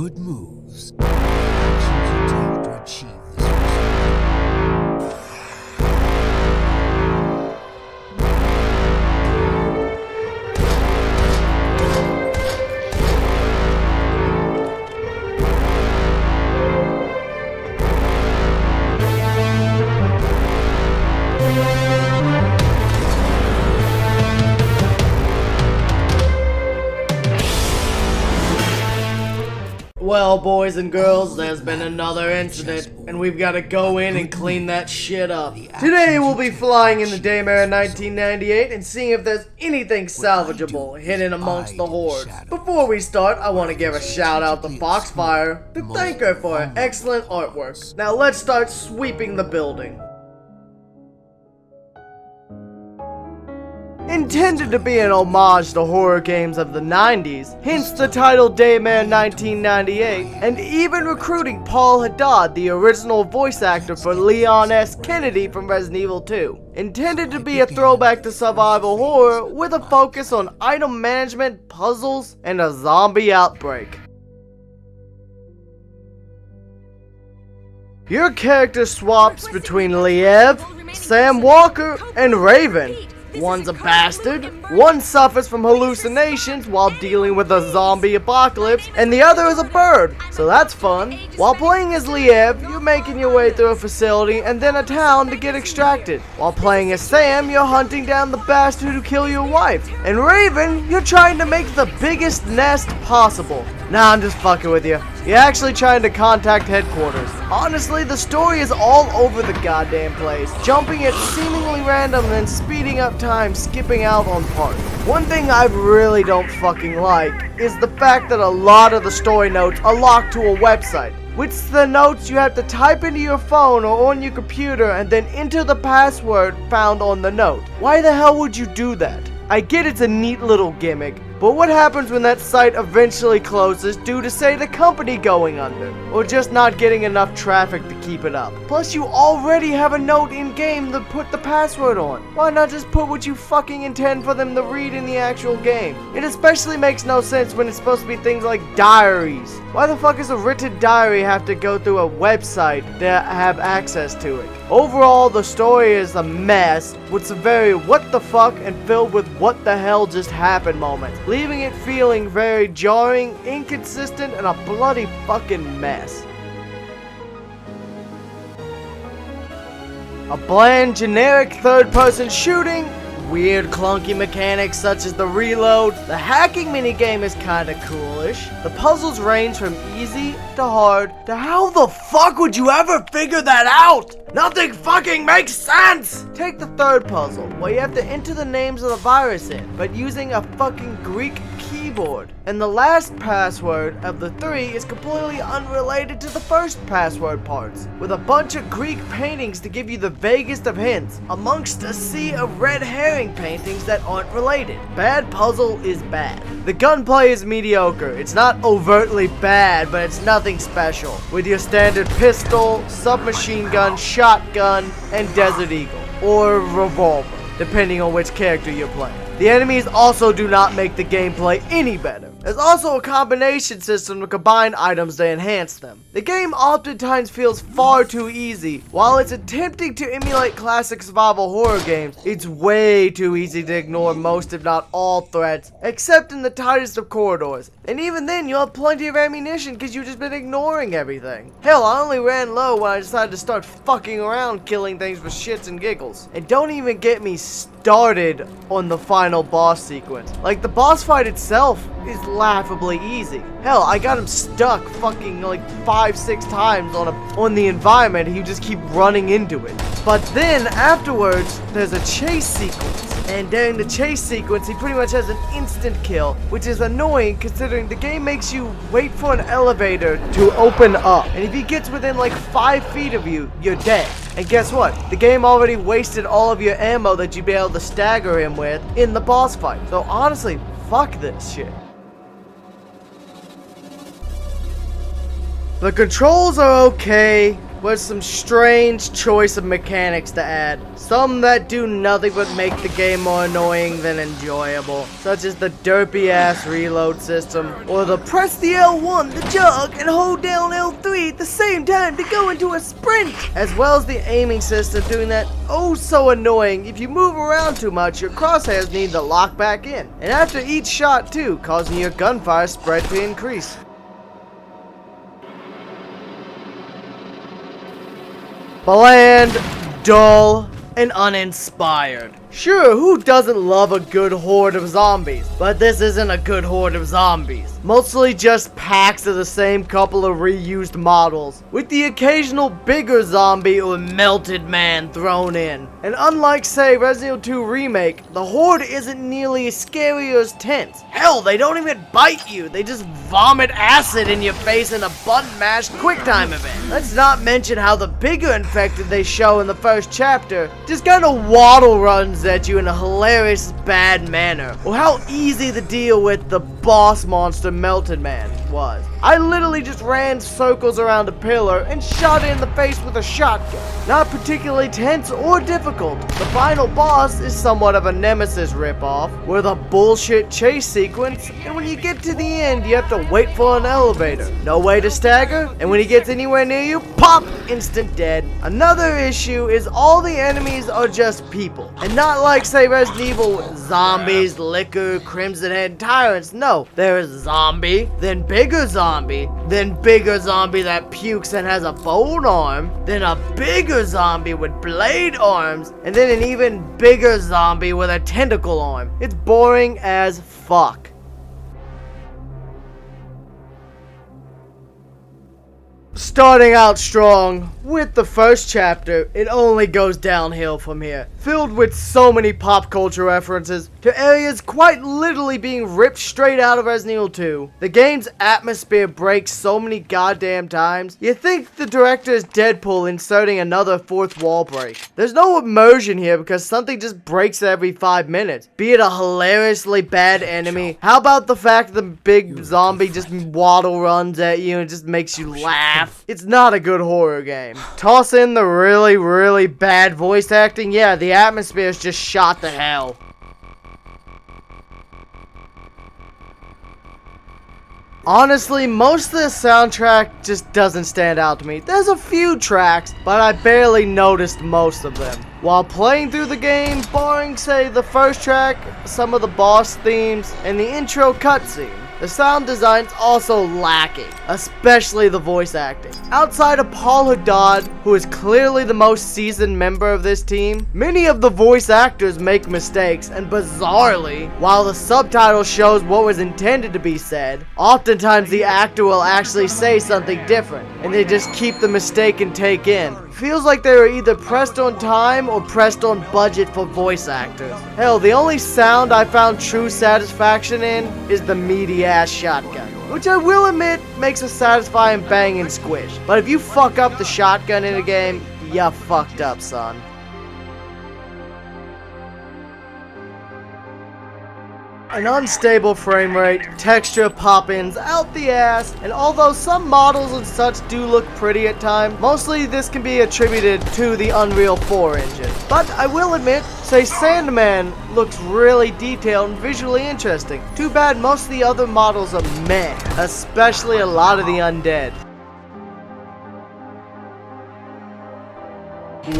good moves, and the actions you take to achieve this result. Well, boys and girls, there's been another incident, and we've got to go in and clean that shit up. Today we'll be flying in the Daymare 1998 and seeing if there's anything salvageable hidden amongst the hordes. Before we start, I want to give a shout out to Foxfire to thank her for her excellent artwork. Now let's start sweeping the building. Intended to be an homage to horror games of the 90s, hence the title Daymare 1998, and even recruiting Paul Haddad, the original voice actor for Leon S. Kennedy from Resident Evil 2. Intended to be a throwback to survival horror with a focus on item management, puzzles, and a zombie outbreak. Your character swaps between Liev, Sam Walker, and Raven. One's a bastard, one suffers from hallucinations while dealing with a zombie apocalypse, and the other is a bird, so that's fun. While playing as Liev, you're making your way through a facility and then a town to get extracted. While playing as Sam, you're hunting down the bastard who killed your wife. And Raven, you're trying to make the biggest nest possible. Nah, I'm just fucking with you. You're actually trying to contact headquarters. Honestly, the story is all over the goddamn place, jumping at seemingly random and then speeding up time, skipping out on parts. One thing I really don't fucking like is the fact that a lot of the story notes are locked to a website. Which the notes you have to type into your phone or on your computer and then enter the password found on the note. Why the hell would you do that? I get it's a neat little gimmick, but what happens when that site eventually closes due to, say, the company going under, or just not getting enough traffic to keep it up? Plus, you already have a note in-game to put the password on. Why not just put what you fucking intend for them to read in the actual game? It especially makes no sense when it's supposed to be things like diaries. Why the fuck does a written diary have to go through a website to have access to it? Overall, the story is a mess with some very what the fuck and filled with what the hell just happened moments, leaving it feeling very jarring, inconsistent, and a bloody fucking mess. A bland, generic third-person shooting, weird clunky mechanics such as the reload, the hacking minigame is kinda coolish, the puzzles range from easy to hard to how the fuck would you ever figure that out? Nothing fucking makes sense! Take the third puzzle, where you have to enter the names of the virus in, but using a fucking Greek keyboard. And the last password of the three is completely unrelated to the first password parts, with a bunch of Greek paintings to give you the vaguest of hints, amongst a sea of red herring paintings that aren't related. Bad puzzle is bad. The gunplay is mediocre. It's not overtly bad, but it's nothing special, with your standard pistol, submachine gun, shotgun, and Desert Eagle, or revolver, depending on which character you're playing. The enemies also do not make the gameplay any better. There's also a combination system to combine items to enhance them. The game oftentimes feels far too easy. While it's attempting to emulate classic survival horror games, it's way too easy to ignore most if not all threats, except in the tightest of corridors. And even then, you'll have plenty of ammunition because you've just been ignoring everything. Hell, I only ran low when I decided to start fucking around killing things for shits and giggles. And don't even get me started on the final boss sequence. Like, the boss fight itself is laughably easy. Hell, I got him stuck fucking like 5-6 times on the environment, and you just keep running into it. But then afterwards, there's a chase sequence. And during the chase sequence, he pretty much has an instant kill, which is annoying considering the game makes you wait for an elevator to open up. And if he gets within like 5 feet of you, you're dead. And guess what? The game already wasted all of your ammo that you'd be able to stagger him with in the boss fight. So honestly, fuck this shit. The controls are okay, was some strange choice of mechanics to add. Some that do nothing but make the game more annoying than enjoyable, such as the derpy ass reload system, or the press the L1, the jog, and hold down L3 at the same time to go into a sprint, as well as the aiming system doing that oh so annoying. If you move around too much, your crosshairs need to lock back in, and after each shot too, causing your gunfire spread to increase. Bland, dull, and uninspired. Sure, who doesn't love a good horde of zombies? But this isn't a good horde of zombies. Mostly just packs of the same couple of reused models, with the occasional bigger zombie or melted man thrown in. And unlike, say, Resident Evil 2 Remake, the horde isn't nearly as scary or as tense. Hell, they don't even bite you, they just vomit acid in your face in a button mash QuickTime event. Let's not mention how the bigger infected they show in the first chapter just kinda waddle runs at you in a hilarious bad manner, or how easy the deal with the boss monster Melted Man was. I literally just ran circles around a pillar and shot it in the face with a shotgun. Not particularly tense or difficult. The final boss is somewhat of a Nemesis ripoff, with a bullshit chase sequence, and when you get to the end you have to wait for an elevator. No way to stagger, and when he gets anywhere near you, pop! Instant dead. Another issue is all the enemies are just people, and not like, say, Resident Evil zombies, liquor, Crimson Head tyrants. No, there is zombie, then bigger zombie, then bigger zombie that pukes and has a bone arm, then a bigger zombie with blade arms, and then an even bigger zombie with a tentacle arm. It's boring as fuck. Starting out strong with the first chapter, it only goes downhill from here. Filled with so many pop culture references to areas quite literally being ripped straight out of Resident Evil 2. The game's atmosphere breaks so many goddamn times, you think the director is Deadpool inserting another fourth wall break. There's no immersion here because something just breaks every 5 minutes. Be it a hilariously bad enemy. How about the fact the big zombie just waddle runs at you and just makes you laugh? It's not a good horror game. Toss in the really, really bad voice acting. Yeah, the atmosphere is just shot to hell. Honestly, most of the soundtrack just doesn't stand out to me. There's a few tracks, but I barely noticed most of them. While playing through the game, barring, say, the first track, some of the boss themes, and the intro cutscene, the sound design's also lacking, especially the voice acting. Outside of Paul Haddad, who is clearly the most seasoned member of this team, many of the voice actors make mistakes, and bizarrely, while the subtitle shows what was intended to be said, oftentimes the actor will actually say something different, and they just keep the mistake and take in. Feels like they were either pressed on time or pressed on budget for voice actors. Hell, the only sound I found true satisfaction in is the meaty ass shotgun, which I will admit makes a satisfying bang and squish. But if you fuck up the shotgun in a game, ya fucked up, son. An unstable frame rate, texture pop-ins out the ass, and although some models and such do look pretty at times, mostly this can be attributed to the Unreal 4 engine. But I will admit, say Sandman looks really detailed and visually interesting. Too bad most of the other models are meh, especially a lot of the undead.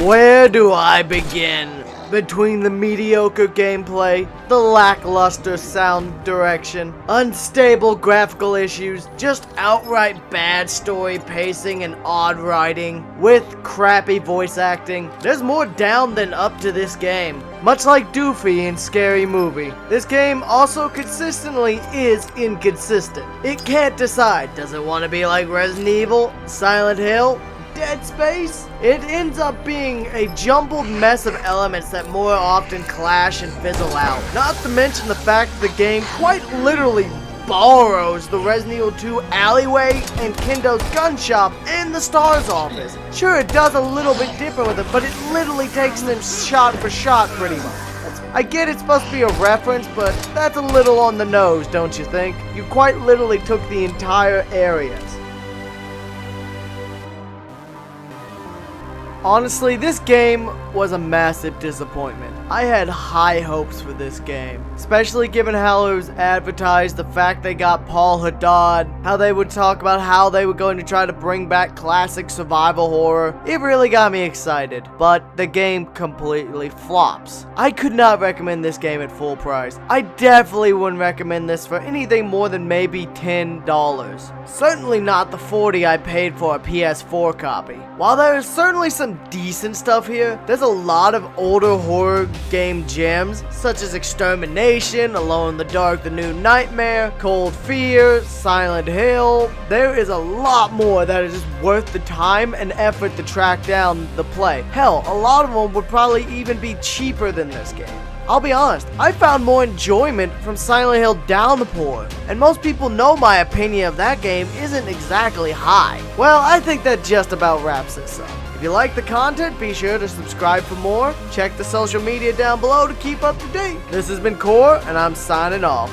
Where do I begin? Between the mediocre gameplay, the lackluster sound direction, unstable graphical issues, just outright bad story pacing and odd writing, with crappy voice acting, there's more down than up to this game. Much like Doofy in Scary Movie, this game also consistently is inconsistent. It can't decide, does it want to be like Resident Evil, Silent Hill, Dead Space? It ends up being a jumbled mess of elements that more often clash and fizzle out. Not to mention the fact that the game quite literally borrows the Resident Evil 2 alleyway and Kendo's gun shop and the STARS office. Sure, it does a little bit different with it, but it literally takes them shot for shot pretty much. I get it's supposed to be a reference, but that's a little on the nose, don't you think? You quite literally took the entire areas. Honestly, this game was a massive disappointment. I had high hopes for this game, especially given how it was advertised, the fact they got Paul Haddad, how they would talk about how they were going to try to bring back classic survival horror. It really got me excited, but the game completely flops. I could not recommend this game at full price. I definitely wouldn't recommend this for anything more than maybe $10. Certainly not the $40 I paid for a PS4 copy. While there is certainly some decent stuff here, there's a lot of older horror game gems, such as Extermination, Alone in the Dark, The New Nightmare, Cold Fear, Silent Hill. There is a lot more that is just worth the time and effort to track down the play. Hell, a lot of them would probably even be cheaper than this game. I'll be honest, I found more enjoyment from Silent Hill Downpour, and most people know my opinion of that game isn't exactly high. Well, I think that just about wraps this up. If you like the content, be sure to subscribe for more. Check the social media down below to keep up to date. This has been Cor, and I'm signing off.